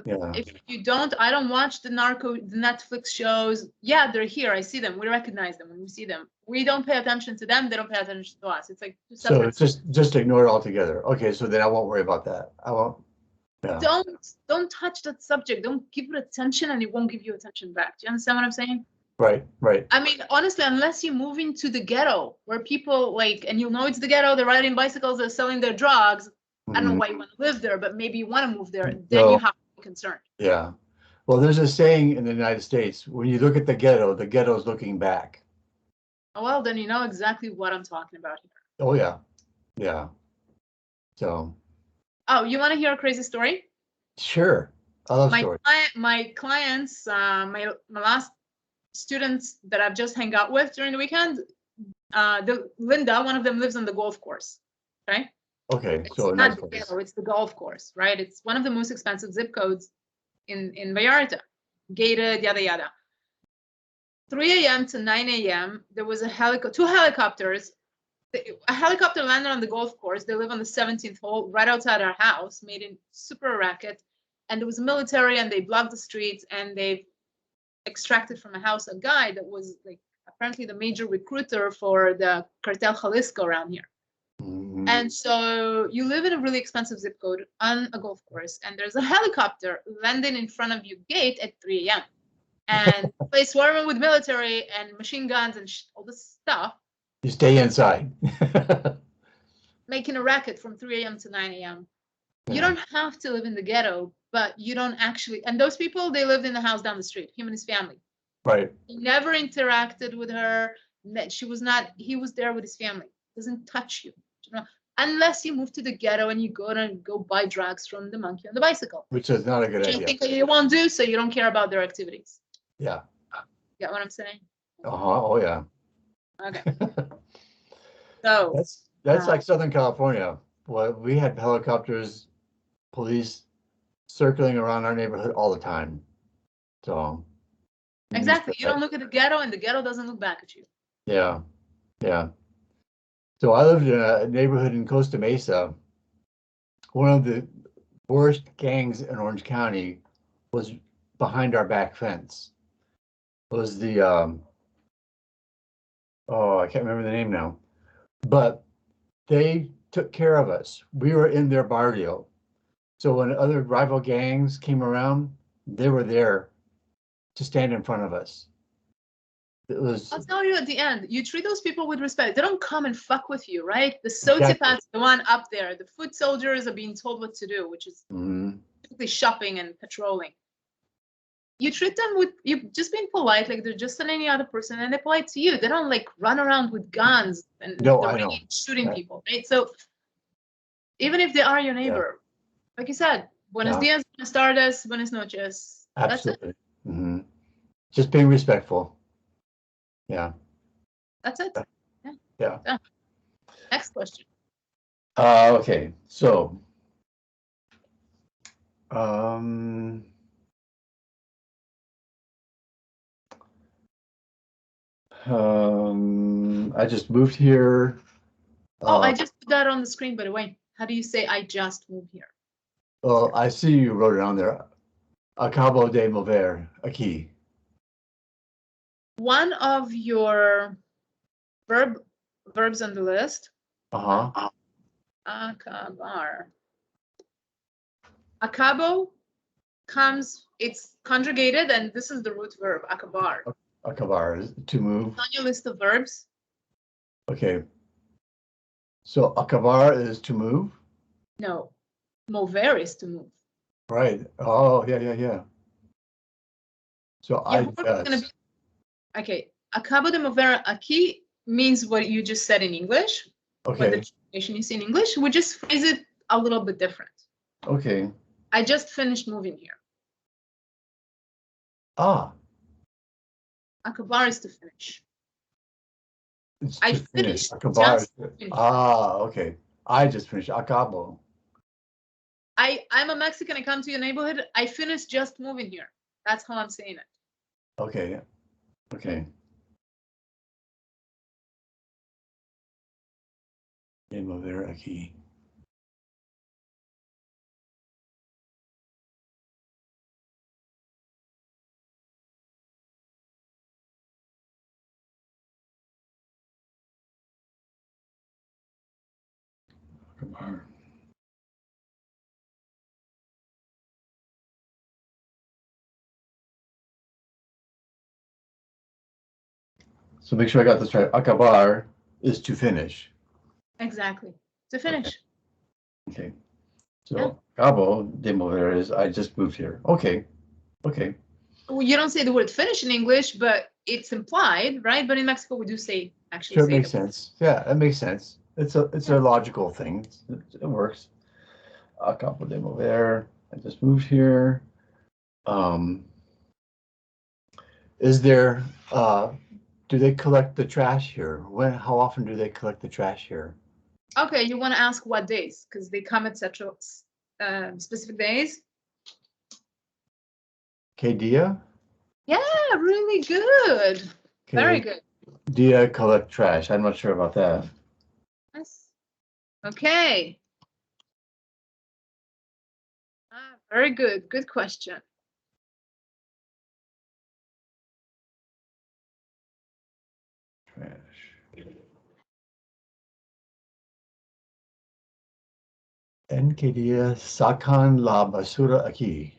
S2: Yeah.
S1: If you don't, I don't watch the Netflix shows. Yeah, they're here. I see them. We recognize them when we see them. We don't pay attention to them. They don't pay attention to us. It's like two
S2: So
S1: separate.
S2: just ignore it altogether. Okay, so then I won't worry about that. I won't. Yeah.
S1: Don't touch that subject. Don't give it attention, and it won't give you attention back. Do you understand what I'm saying?
S2: Right. Right.
S1: I mean, honestly, unless you move into the ghetto where people like, and you know it's the ghetto, they're riding bicycles, they're selling their drugs. I don't know
S2: Mhm.
S1: why you want to live there, but maybe you want to move there. Then
S2: No.
S1: you have to be concerned.
S2: Yeah. Well, there's a saying in the United States: when you look at the ghetto is looking back.
S1: Oh, well, then you know exactly what I'm talking about here.
S2: Oh yeah. Yeah. So.
S1: Oh, you want to hear a crazy story?
S2: Sure. I love stories.
S1: My clients, my last students that I've just hung out with during the weekend, Linda, one of them lives on the golf course. Okay.
S2: Okay.
S1: It's
S2: So a
S1: not
S2: nice
S1: the
S2: place.
S1: ghetto, it's the golf course, right? It's one of the most expensive zip codes in Vallarta, gated, yada yada. 3 a.m. to 9 a.m. there was two helicopters. A helicopter landed on the golf course. They live on the 17th hole, right outside our house, made it super racket. And there was military, and they blocked the streets, and they extracted from a house a guy that was like apparently the major recruiter for the cartel Jalisco around here.
S2: Mhm.
S1: And so you live in a really expensive zip code on a golf course, and there's a helicopter landing in front of your gate at 3 a.m. And the place swarming with military and machine guns and all this stuff,
S2: You stay inside.
S1: making a racket from 3 a.m. to 9 a.m. You
S2: Yeah.
S1: don't have to live in the ghetto, but you don't actually. And those people, they lived in the house down the street, him and his family.
S2: Right.
S1: He never interacted with her. She was not. He was there with his family. Doesn't touch you, you know, unless you move to the ghetto and you go buy drugs from the monkey on the bicycle.
S2: Which is not a good
S1: Which I
S2: idea.
S1: think you won't do, so you don't care about their activities.
S2: Yeah.
S1: Get what I'm saying?
S2: Oh yeah.
S1: Okay. So
S2: That's like Southern California. Well, we had helicopters, police circling around our neighborhood all the time. So.
S1: exactly, you don't look at the ghetto, and the ghetto doesn't look back at you.
S2: Yeah. Yeah. So I lived in a neighborhood in Costa Mesa. One of the worst gangs in Orange County was behind our back fence. It was the oh, I can't remember the name now, but they took care of us. We were in their barrio. So when other rival gangs came around, they were there to stand in front of us. It was
S1: I'll tell you at the end, you treat those people with respect. They don't come and fuck with you, right? The
S2: Exactly.
S1: sociopaths, the one up there, the foot soldiers are being told what to do, which is
S2: Mhm.
S1: typically shopping and patrolling. You treat them with, you just being polite, like they're just any other person, and they're polite to you. They don't like run around with guns and
S2: No,
S1: they're
S2: I know.
S1: shooting
S2: Yeah.
S1: people, right? So even if they are your neighbor, like you said, buenos dias, buenas tardes, buenas noches.
S2: Absolutely. Mm-hmm. Just being respectful. Yeah.
S1: That's it.
S2: Yeah.
S1: Yeah. Next question.
S2: Okay. So, I just moved here.
S1: Oh, I just put that on the screen, by the way. How do you say I just moved here?
S2: Well, I see you wrote it on there. Acabo de mover aquí.
S1: One of your verbs on the list.
S2: Uh-huh.
S1: Acabar. Acabo comes, it's conjugated, and this is the root verb, acabar.
S2: Acabar is to move.
S1: It's on your list of verbs.
S2: Okay. So acabar is to move?
S1: No, mover is to move.
S2: Right. Oh, yeah. So I just.
S1: Okay, acabo de mover aquí means what you just said in English.
S2: Okay.
S1: What the translation you see in English. We just phrase it a little bit different.
S2: Okay.
S1: I just finished moving here.
S2: Ah.
S1: Acabar is to finish.
S2: It's
S1: I
S2: to finish.
S1: finished.
S2: Acabar.
S1: Finished.
S2: Ah, okay. I just finished. Acabo.
S1: I'm a Mexican. I come to your neighborhood. I finished just moving here. That's how I'm saying it.
S2: Okay. Okay. De mover aquí. So make sure I got this right. Acabar is to finish.
S1: Exactly. To finish.
S2: Okay. So acabo de mover is I just moved here. Okay. Okay.
S1: Well, you don't say the word finish in English, but it's implied, right? But in Mexico, we do say actually.
S2: Sure, it
S1: say
S2: makes
S1: the word.
S2: sense. Yeah, that makes sense. It's a logical thing. It works. Acabo de mover. I just moved here. Is there do they collect the trash here? How often do they collect the trash here?
S1: Okay, you want to ask what days because they come at such specific days.
S2: Que dia?
S1: Yeah, really good. Very good.
S2: Dia collect trash. I'm not sure about that.
S1: Yes. Okay. Very good. Good question.
S2: Trash. En que dia sacan la basura aquí?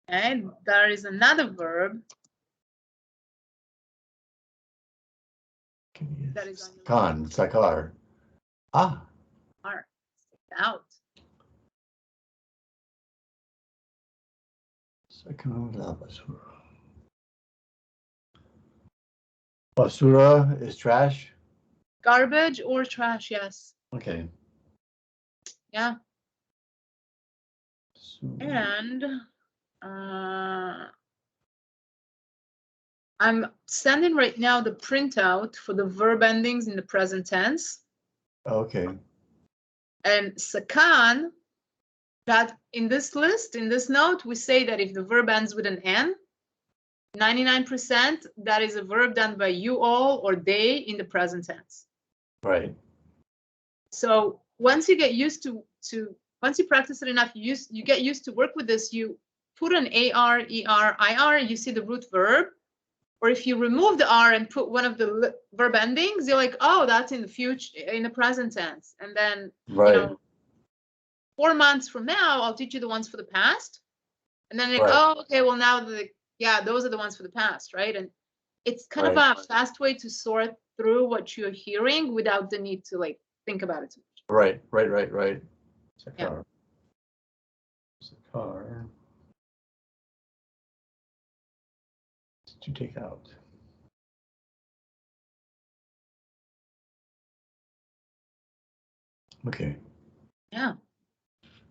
S1: And there is another verb that is on your
S2: sacar. Ah.
S1: are out.
S2: Sacan la basura. Basura is trash?
S1: Garbage or trash, yes.
S2: Okay.
S1: Yeah. And I'm sending right now the printout for the verb endings in the present tense.
S2: Okay.
S1: And sakan, that in this list, in this note, we say that if the verb ends with an N, 99%, that is a verb done by you all or they in the present tense.
S2: Right.
S1: So once you get used to once you practice it enough, you get used to work with this. You put an AR, ER, IR, you see the root verb. Or if you remove the R and put one of the verb endings, you're like, oh, that's in the future, in the present tense. And then,
S2: Right.
S1: you know, 4 months from now, I'll teach you the ones for the past. And then like,
S2: Right.
S1: oh, okay, well now those are the ones for the past, right? And it's kind of a fast way to sort through what you're hearing without the need to like think about it too much.
S2: Right. Sacar.
S1: Yeah.
S2: Sacar. To take out. Okay.
S1: Yeah.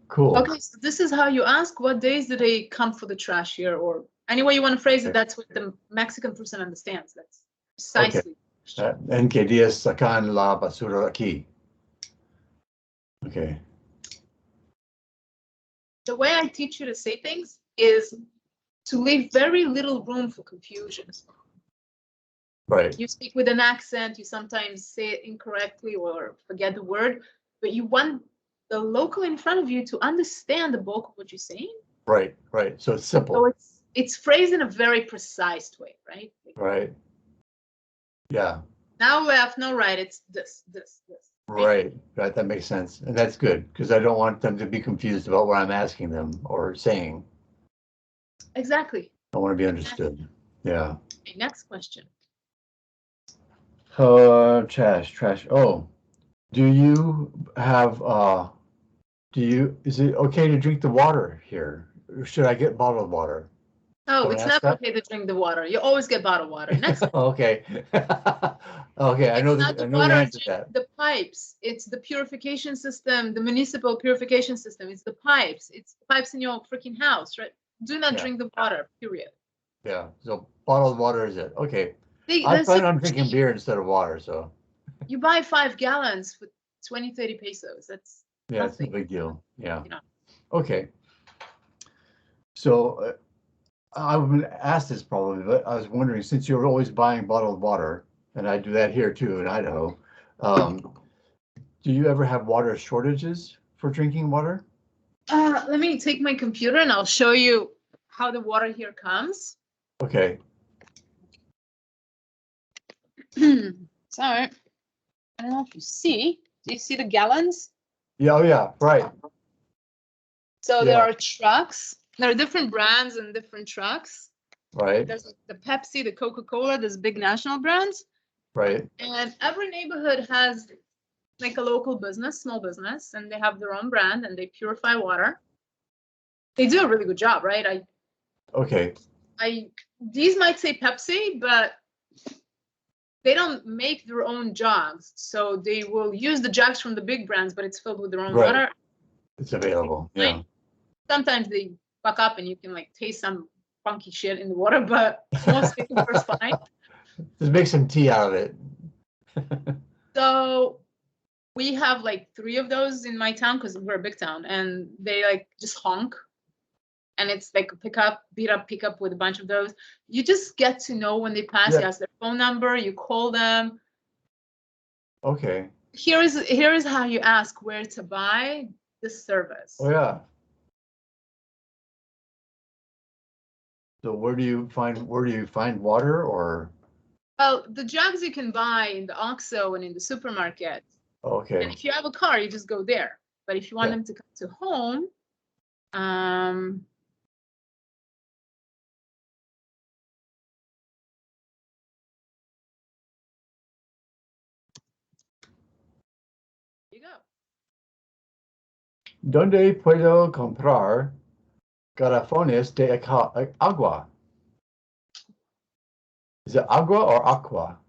S2: Cool.
S1: Okay, so this is how you ask, what days do they come for the trash here? Or any way you want to phrase it, that's what the Mexican person understands. That's precisely.
S2: En que días sacan la basura aquí? Okay.
S1: The way I teach you to say things is to leave very little room for confusion.
S2: Right.
S1: You speak with an accent, you sometimes say it incorrectly or forget the word, but you want the local in front of you to understand the bulk of what you're saying.
S2: Right. So it's simple.
S1: So it's phrased in a very precise way, right?
S2: Right. Yeah.
S1: Now left, no right, it's this.
S2: Right. That makes sense. And that's good because I don't want them to be confused about what I'm asking them or saying.
S1: Exactly.
S2: I want to be understood. Yeah.
S1: Okay, next question.
S2: Trash. Oh, do you have, is it okay to drink the water here? Or should I get bottled water?
S1: Oh,
S2: Don't
S1: it's
S2: ask
S1: never
S2: that?
S1: okay to drink the water. You always get bottled water. Next.
S2: Okay. Okay, I know
S1: It's
S2: the
S1: not the water,
S2: answer
S1: it's
S2: to that.
S1: the pipes. It's the purification system, the municipal purification system. It's the pipes. It's pipes in your freaking house, right? Do not drink the water, period.
S2: Yeah, so bottled water is it? Okay. I
S1: That's
S2: plan
S1: so
S2: on drinking
S1: cheap.
S2: beer instead of water, so.
S1: You buy 5 gallons for 20, 30 pesos. That's
S2: Yeah, it's no
S1: nothing.
S2: big deal. Yeah.
S1: You know.
S2: Okay. So I've been asked this probably, but I was wondering, since you're always buying bottled water, and I do that here too in Idaho, do you ever have water shortages for drinking water?
S1: Let me take my computer and I'll show you how the water here comes.
S2: Okay.
S1: So I don't know if you see. Do you see the gallons?
S2: Yeah, oh yeah, right,
S1: So there
S2: Yeah.
S1: are trucks. There are different brands and different trucks.
S2: right,
S1: There's the Pepsi, the Coca-Cola, there's big national brands.
S2: right.
S1: And every neighborhood has like a local business, small business, and they have their own brand and they purify water. They do a really good job, right?
S2: Okay,
S1: These might say Pepsi, but they don't make their own jugs. So they will use the jugs from the big brands, but it's filled with their own
S2: Right.
S1: water.
S2: it's available, yeah.
S1: Sometimes they fuck up and you can like taste some funky shit in the water, but mostly it works fine.
S2: Just make some tea out of it.
S1: So we have like 3 of those in my town because we're a big town, and they like just honk. And it's like a beat up pickup with a bunch of those. You just get to know when they pass.
S2: Yeah.
S1: You ask their phone number, you call them.
S2: Okay,
S1: Here is how you ask where to buy this service.
S2: oh yeah. So where do you find water or,
S1: Well, the jugs you can buy in the OXXO and in the supermarket. And
S2: okay,
S1: if you have a car, you just go there. But if you want
S2: Yeah.
S1: them to come to home, you go.
S2: ¿Dónde puedo comprar garrafones de agua? Is it agua or aqua?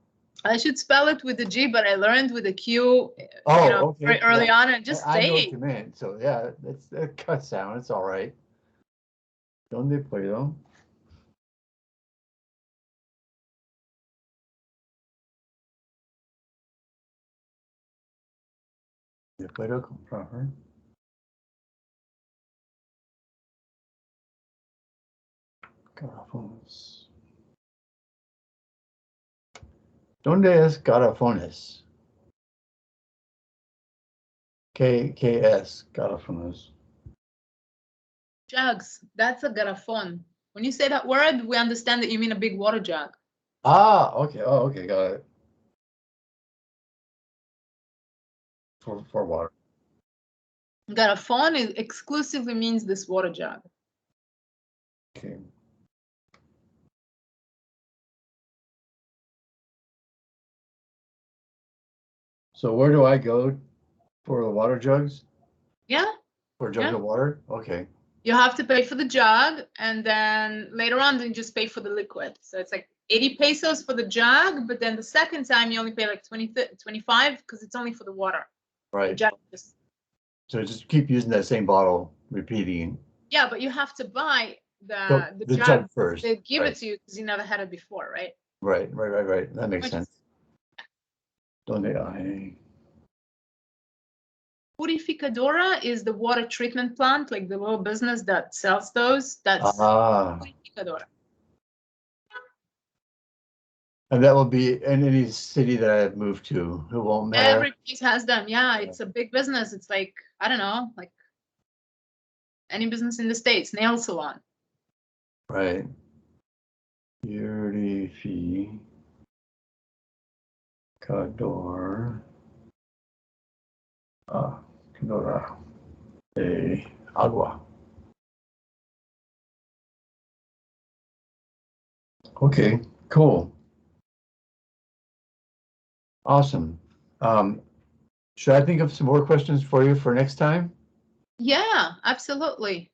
S1: I should spell it with a G, but I learned with a Q,
S2: Oh, okay,
S1: very early
S2: yeah.
S1: on, and just
S2: I know
S1: say
S2: what
S1: it.
S2: you meant, so yeah, it cuts down, it's all right. ¿Dónde puedo? ¿Dónde puedo comprar? Garrafones. ¿Dónde es garrafones? ¿Qué es garrafones?
S1: Jugs. That's a garrafón. When you say that word, we understand that you mean a big water jug.
S2: Ah, okay, oh, okay, got it. For water.
S1: Garrafón exclusively means this water jug.
S2: Okay. So where do I go for the water jugs?
S1: Yeah.
S2: For jugs
S1: Yeah.
S2: of water? Okay.
S1: You have to pay for the jug, and then later on, then you just pay for the liquid. So it's like 80 pesos for the jug, but then the second time you only pay like 25 because it's only for the water. The
S2: Right.
S1: jug just,
S2: So just keep using that same bottle, repeating.
S1: yeah, but you have to buy the
S2: The
S1: jug.
S2: jug first.
S1: They give
S2: right.
S1: it to you because you never had it before, right?
S2: Right. That makes
S1: Which
S2: sense. Donde hay?
S1: Purificadora is the water treatment plant, like the little business that sells those. That's
S2: Ah,
S1: Purificadora.
S2: and that will be in any city that I've moved to. It won't matter.
S1: Every place has them. Yeah, it's a big business. It's like, I don't know, like any business in the States, nail salon.
S2: Right. Purificador. Cadora de agua. Okay, cool. Awesome. Should I think of some more questions for you for next time?
S1: Yeah, absolutely.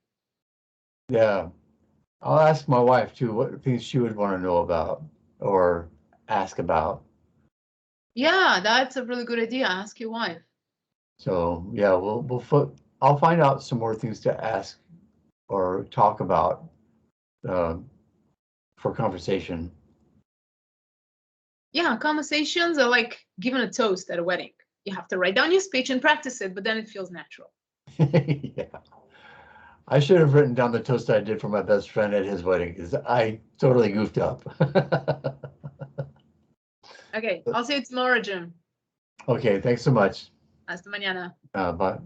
S2: Yeah. I'll ask my wife too, what things she would want to know about or ask about.
S1: Yeah, that's a really good idea. Ask your wife.
S2: So yeah, I'll find out some more things to ask or talk about for conversation.
S1: Yeah, conversations are like giving a toast at a wedding. You have to write down your speech and practice it, but then it feels natural.
S2: Yeah. I should have written down the toast I did for my best friend at his wedding because I totally goofed up.
S1: Okay, I'll see you tomorrow, Jim.
S2: Okay, thanks so much.
S1: Hasta mañana.
S2: Bye.